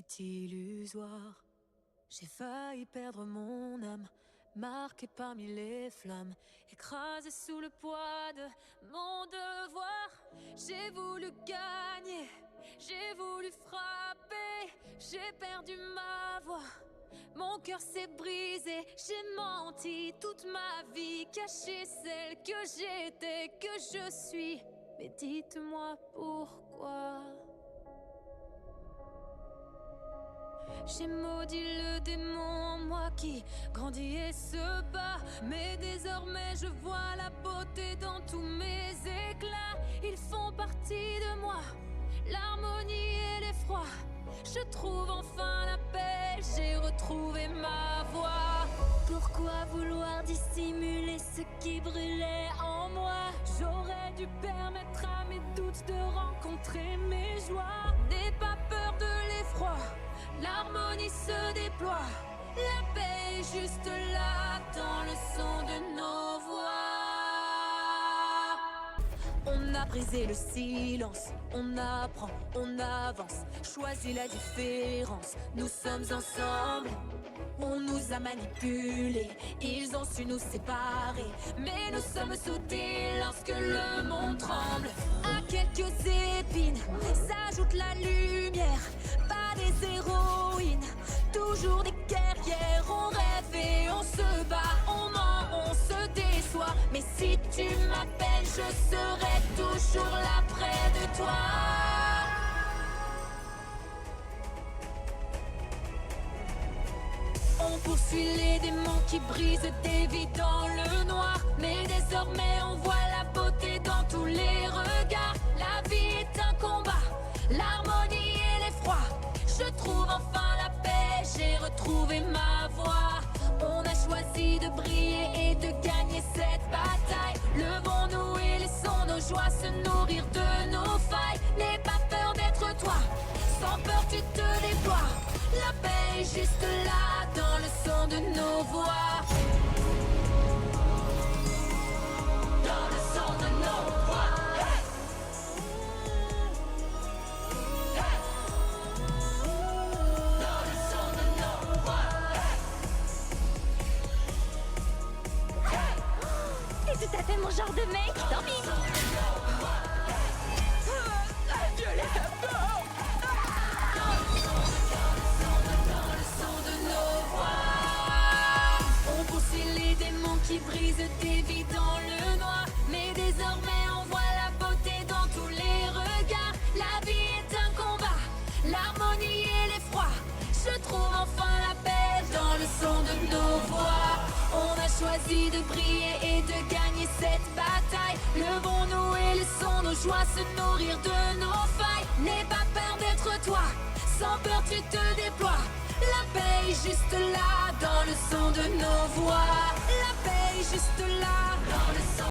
est illusoire. J'ai failli perdre mon âme, marquée parmi les flammes, écrasée sous le poids de mon devoir. J'ai voulu gagner, j'ai voulu frapper, j'ai perdu ma voix. Mon cœur s'est brisé, j'ai menti toute ma vie, caché celle que j'étais, que je suis. Mais dites-moi pourquoi. J'ai maudit le démon, moi qui grandis et se bat. Mais désormais je vois la beauté dans tous mes éclats. Ils font partie de moi, l'harmonie et l'effroi. Je trouve enfin la paix, j'ai retrouvé ma voix. Pourquoi vouloir dissimuler ce qui brûlait en moi? J'aurais dû permettre à mes doutes de rencontrer mes joies. N'aie pas peur de l'effroi, l'harmonie se déploie. La paix est juste là dans le son de nos voix. On a brisé le silence, on apprend, on avance, choisit la différence. Nous sommes ensemble, on nous a manipulés, ils ont su nous séparer. Mais nous sommes soudés lorsque le monde tremble. À quelques épines s'ajoute la lumière, pas des héroïnes, toujours des guerrières. On rêve et on se bat, on ment, on se déçoit. Mais si tu m'appelles, je serai toujours là près de toi. On poursuit les démons qui brisent des vies dans le noir. Mais désormais on voit la beauté dans tous les regards. La vie est un combat, l'harmonie et l'effroi. Je trouve enfin la paix, j'ai retrouvé ma voix. On a choisi de briller et de gagner cette bataille. Levons-nous et laissons nos joies se nourrir de nos failles. N'aie pas peur d'être toi, sans peur tu te déploies. La paix est juste là dans le son de nos voix. Dans le son de nos voix. Hey! Hey! Dans le son de nos voix. Hey! Hey! C'est tout à fait mon genre de mec, tant pis. Qui brise des vies dans le noir. Mais désormais on voit la beauté dans tous les regards. La vie est un combat, l'harmonie et l'effroi. Je trouve enfin la paix dans le son de nos voix. On a choisi de briller et de gagner cette bataille. Levons-nous et laissons nos joies se nourrir de nos failles. N'aie pas peur d'être toi, sans peur tu te déploies. La paix est juste là dans le son de nos voix. La paix est juste là dans le son.